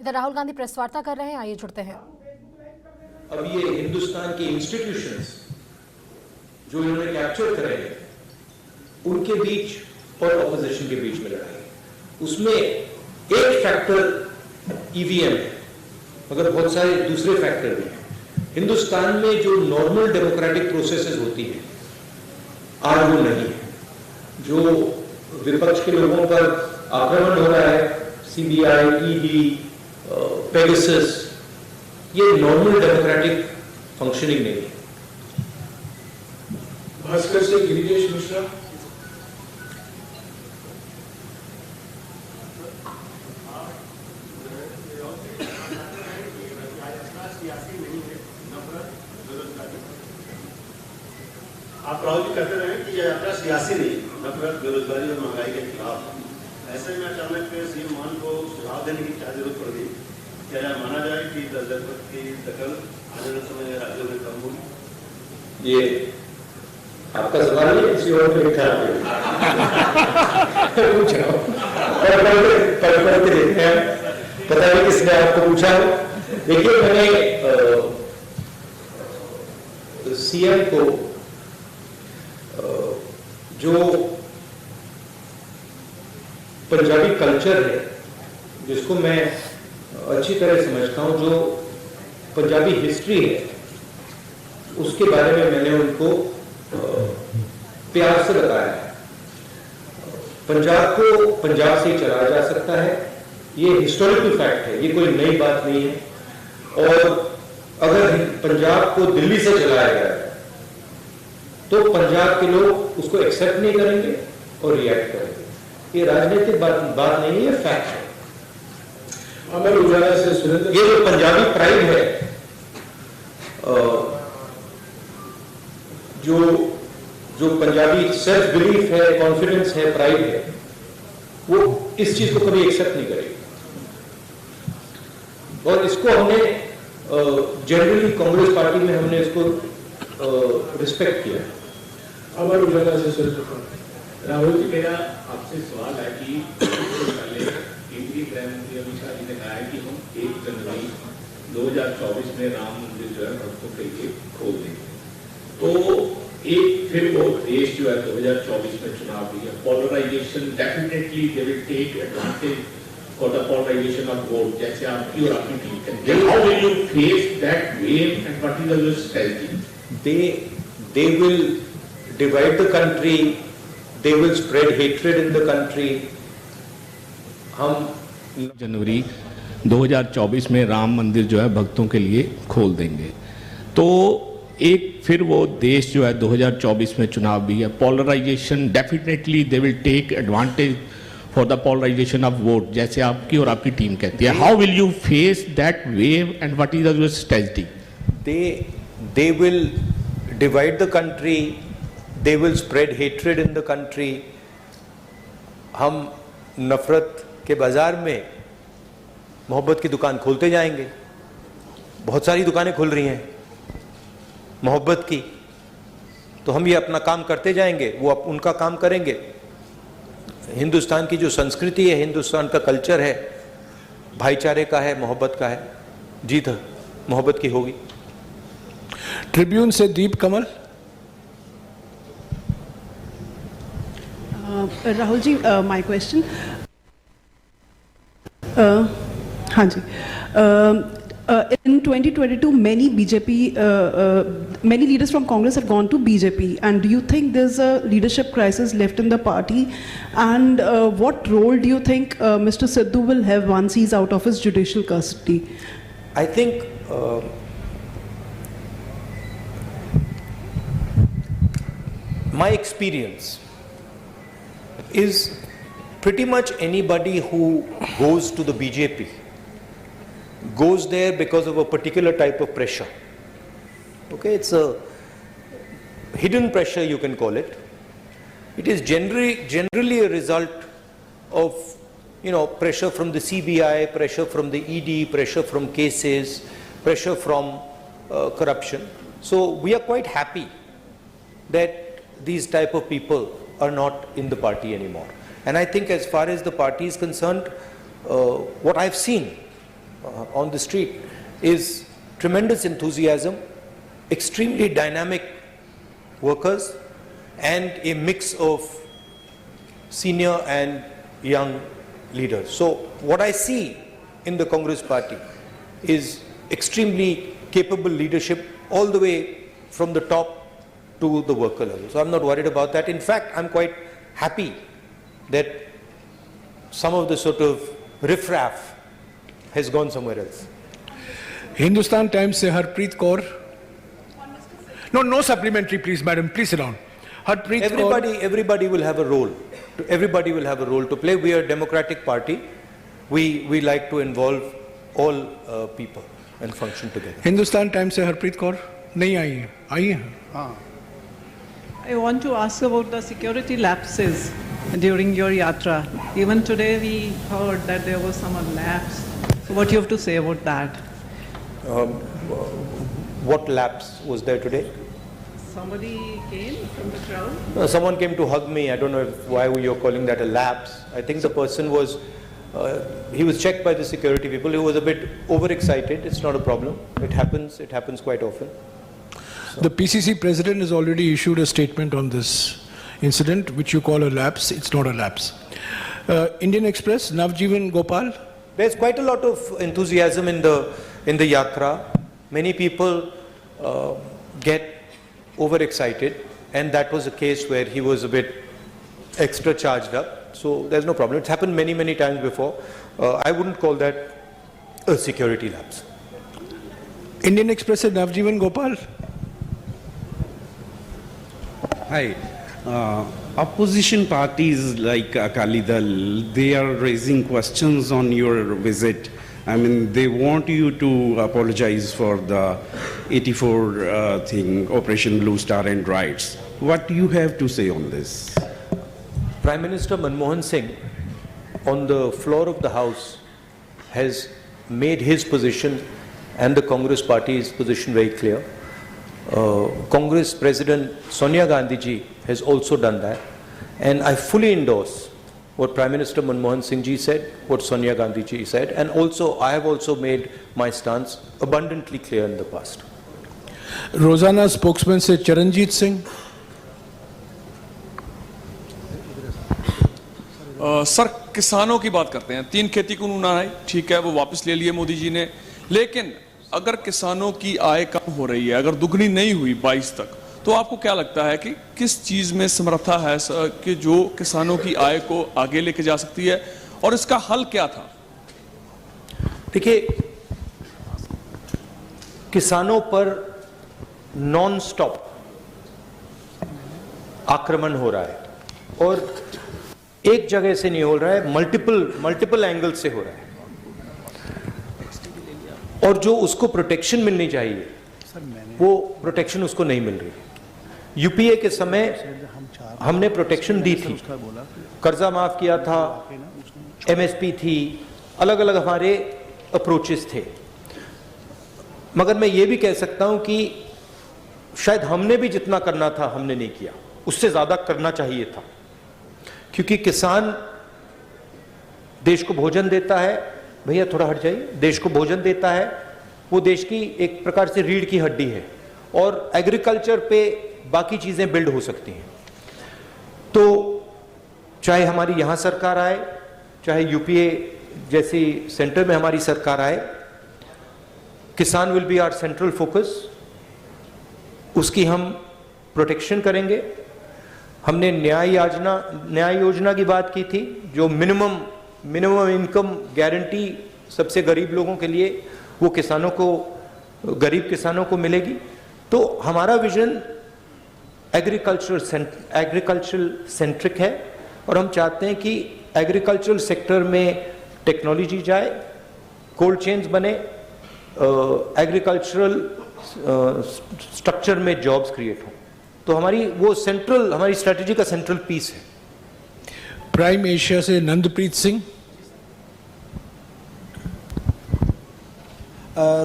इधर राहुल गांधी प्रेस वार्ता कर रहे हैं, आइए जुड़ते हैं। अब ये हिंदुस्तान के इंस्टीट्यूशंस जो इन्होंने कैप्चर करे हैं, उनके बीच और ऑपोजिशन के बीच में लड़ाई, उसमें एक फैक्टर ईवीएम है, मगर बहुत सारे दूसरे फैक्टर भी हैं। हिंदुस्तान में जो नॉर्मल डेमोक्रेटिक प्रोसेसेस होती है आज वो नहीं है। जो विपक्ष के लोगों पर आक्रमण हो रहा है, सीबीआई, ईडी, पेगासस, ये नॉर्मल डेमोक्रेटिक फंक्शनिंग नहीं है। भास्कर से गिरिजेश मिश्रा। आप राहुल जी कहते रहे कि यह यात्रा सियासी नहीं, नफरत, बेरोजगारी और महंगाई के खिलाफ। ऐसे में अचानक सीएम मान को सुझाव देने की क्या जरूरत पड़ गई? क्या यह माना जाए कि जनपद की दखल आने वाले समय राज्यों में कम होगी? ये आपका सवाल है, किसी और को लिखा पूछ रहा हूँ, पढ़ के देखते हैं, पता नहीं किसने आपको पूछा। देखिए, मैंने सीएम को जो पंजाबी कल्चर है, जिसको मैं अच्छी तरह समझता हूं, जो पंजाबी हिस्ट्री है, उसके बारे में मैंने उनको प्यार से बताया है। पंजाब को पंजाब से ही चलाया जा सकता है, ये हिस्टोरिकल फैक्ट है, ये कोई नई बात नहीं है। और अगर पंजाब को दिल्ली से चलाया जाए तो पंजाब के लोग उसको एक्सेप्ट नहीं करेंगे और रिएक्ट करेंगे। ये राजनीतिक बात नहीं है, फैक्ट है। अमर उजाला से सुरेंद्र। ये जो पंजाबी प्राइड है, जो पंजाबी सेल्फ बिलीफ है, कॉन्फिडेंस है, प्राइड है, वो इस चीज को कभी एक्सेप्ट नहीं करेगी। और इसको हमने जनरली कांग्रेस पार्टी में हमने इसको रिस्पेक्ट किया है। अमर उजाला से सुरेंद्र। राहुल जी, मेरा आपसे सवाल है कि पहले केंद्रीय गृह मंत्री अमित शाह जी ने कहा है कि हम 1 जनवरी 2024 में राम मंदिर जो है भक्तों के लिए खोल देंगे। तो एक फिर वो देश जो है 2024 में चुनाव भी है, polarisation definitely they will take advantage for the polarisation of vote, जैसे आपकी और आपकी टीम के। How will you face that wave and what is your strategy? They will divide the country, they will spread hatred in the country. हम जनवरी 2024 में राम मंदिर जो है भक्तों के लिए खोल देंगे। तो एक फिर वो देश जो है 2024 में चुनाव भी है, polarisation definitely they will take advantage for the polarisation of vote, जैसे आपकी और आपकी टीम कहती है। How will you face that wave and what is your strategy? They will divide the country, they will spread hatred in the country. हम नफरत के बाजार में मोहब्बत की दुकान खोलते जाएंगे। बहुत सारी दुकानें खुल रही हैं मोहब्बत की, तो हम ये अपना काम करते जाएंगे, वो उनका काम करेंगे। हिंदुस्तान की जो संस्कृति है, हिंदुस्तान का कल्चर है, भाईचारे का है, मोहब्बत का है, जीत मोहब्बत की होगी। ट्रिब्यून से दीप कमल। Rahul ji, my question. हाँ जी, in 2022 many leaders from Congress have gone to BJP, and do you think there's a leadership crisis left in the party, and what role do you think Mr. Sidhu will have once he's out of his judicial custody? I think my experience is pretty much anybody who goes to the BJP goes there because of a particular type of pressure. Okay, it's a hidden pressure, you can call it. It is generally a result of, pressure from the CBI, pressure from the ED, pressure from cases, pressure from corruption. So we are quite happy that these type of people are not in the party anymore. And I think as far as the party is concerned, what I've seen on the street is tremendous enthusiasm, extremely dynamic workers, and a mix of senior and young leaders. So what I see in the Congress party is extremely capable leadership all the way from the top to the worker level. So I'm not worried about that. In fact, I'm quite happy that some of the sort of riffraff has gone somewhere else. Hindustan Times से Harpreet Kaur. No supplementary, please, madam. Please sit down. Harpreet Kaur. Everybody will have a role. Everybody will have a role to play. We are a democratic party. We like to involve all people and function together. Hindustan Times से हरप्रीत कौर नहीं आई है. आई है. I want to ask about the security lapses during your yatra. Even today we heard that there was some lapse. So what you have to say about that? What lapse was there today? Somebody came from the crowd? Someone came to hug me. I don't know why you're calling that a lapse. I think the person was, he was checked by the security people. He was a bit overexcited. It's not a problem. It happens quite often. The PCC president has already issued a statement on this incident, which you call a lapse. It's not a lapse. Indian Express, Navjeevan Gopal. There's quite a lot of enthusiasm in the yatra. Many people get overexcited, and that was a case where he was a bit extra charged up. So there's no problem. It's happened many times before. I wouldn't call that a security lapse. Indian Express से Navjeevan Gopal. Hi. Opposition parties like Akali Dal, they are raising questions on your visit. I mean, they want you to apologize for the 84 thing, Operation Blue Star and riots. What do you have to say on this? Prime Minister Manmohan Singh, on the floor of the House, has made his position and the Congress party's position very clear. Congress President Sonia Gandhi ji has also done that, and I fully endorse what Prime Minister Manmohan Singh ji said, what Sonia Gandhi ji said, and also I have also made my stance abundantly clear in the past. Rosanna spokesman से Charanjit Singh. Sir किसानों की बात करते हैं. 3 खेती कानून आए, ठीक है, वो वापस ले लिए मोदी जी ने, लेकिन अगर किसानों की आय कम हो रही है, अगर दुगनी नहीं हुई 22 तक, तो आपको क्या लगता है कि किस चीज में समर्था है कि जो किसानों की आय को आगे लेके जा सकती है, और इसका हल क्या था? देखिए, किसानों पर नॉन स्टॉप आक्रमण हो रहा है, और एक जगह से नहीं हो रहा है, मल्टीपल एंगल से हो रहा है, और जो उसको प्रोटेक्शन मिलनी चाहिए वो प्रोटेक्शन उसको नहीं मिल रही. यूपीए के समय हमने प्रोटेक्शन दी थी, कर्जा माफ किया था, एमएसपी थी, अलग अलग हमारे अप्रोचेस थे, मगर मैं ये भी कह सकता हूं कि शायद हमने भी जितना करना था हमने नहीं किया, उससे ज्यादा करना चाहिए था, क्योंकि किसान देश को भोजन देता है. भैया थोड़ा हट जाइए. देश को भोजन देता है, वो देश की एक प्रकार से रीढ़ की हड्डी है, और एग्रीकल्चर पे बाकी चीजें बिल्ड हो सकती हैं. तो चाहे हमारी यहां सरकार आए, चाहे यूपीए जैसी सेंटर में हमारी सरकार आए, किसान will be our central focus. उसकी हम प्रोटेक्शन करेंगे. हमने न्याय योजना की बात की थी, जो मिनिमम इनकम गारंटी सबसे गरीब लोगों के लिए, वो किसानों को, गरीब किसानों को मिलेगी. तो हमारा विजन एग्रीकल्चरल सेंट्रिक है, और हम चाहते हैं कि एग्रीकल्चरल सेक्टर में टेक्नोलॉजी जाए, कोल्ड चेन्स बने, एग्रीकल्चरल स्ट्रक्चर में जॉब्स क्रिएट हो. तो हमारी स्ट्रेटजी का सेंट्रल पीस है. प्राइम एशिया से नंदप्रीत सिंह.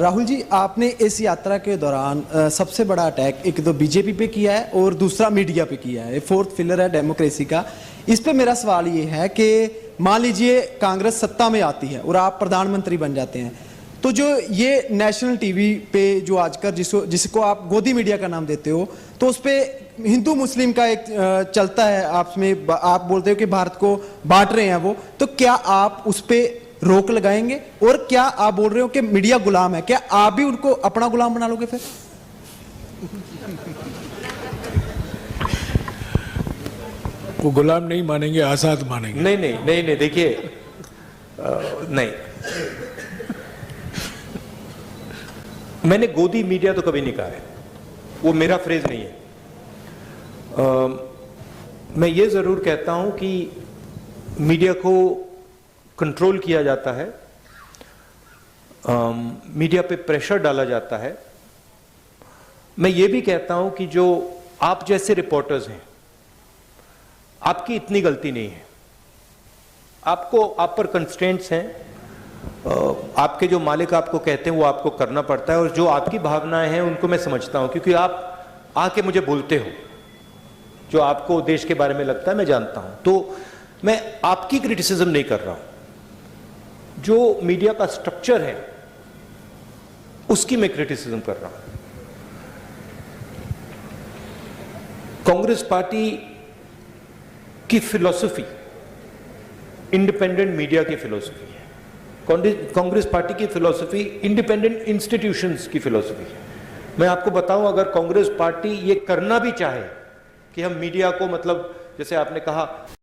राहुल जी, आपने इस यात्रा के दौरान सबसे बड़ा अटैक एक तो बीजेपी पे किया है और दूसरा मीडिया पे किया है. 4th पिलर है डेमोक्रेसी का. इस पे मेरा सवाल ये है कि मान लीजिए कांग्रेस सत्ता में आती है और आप प्रधानमंत्री बन जाते हैं, तो जो ये नेशनल टीवी पे जो आजकल जिसको आप गोदी मीडिया का नाम देते हो, तो उस पे हिंदू मुस्लिम का एक चलता है आपस में, आप बोलते हो कि भारत को बांट रहे हैं वो, तो क्या आप उस पे रोक लगाएंगे? और क्या आप बोल रहे हो कि मीडिया गुलाम है, क्या आप भी उनको अपना गुलाम बना लोगे फिर? वो गुलाम नहीं मानेंगे, आजाद मानेंगे। नहीं नहीं नहीं नहीं, देखिए नहीं, मैंने गोदी मीडिया तो कभी नहीं कहा है, वो मेरा फ्रेज नहीं है। मैं ये जरूर कहता हूं कि मीडिया को कंट्रोल किया जाता है, मीडिया पे प्रेशर डाला जाता है। मैं ये भी कहता हूं कि जो आप जैसे रिपोर्टर्स हैं, आपकी इतनी गलती नहीं है, आप पर कंस्ट्रेंट्स हैं, आपके जो मालिक आपको कहते हैं वो आपको करना पड़ता है, और जो आपकी भावनाएं हैं उनको मैं समझता हूं, क्योंकि आप आके मुझे बोलते हो, जो आपको देश के बारे में लगता है मैं जानता हूं, तो मैं आपकी क्रिटिसिज्म नहीं कर रहा हूं, जो मीडिया का स्ट्रक्चर है उसकी मैं क्रिटिसिज्म कर रहा हूं। कांग्रेस पार्टी की फिलॉसफी इंडिपेंडेंट मीडिया की फिलॉसफी है, कांग्रेस पार्टी की फिलॉसफी इंडिपेंडेंट इंस्टीट्यूशंस की फिलॉसफी है। मैं आपको बताऊं, अगर कांग्रेस पार्टी ये करना भी चाहे कि हम मीडिया को, मतलब जैसे आपने कहा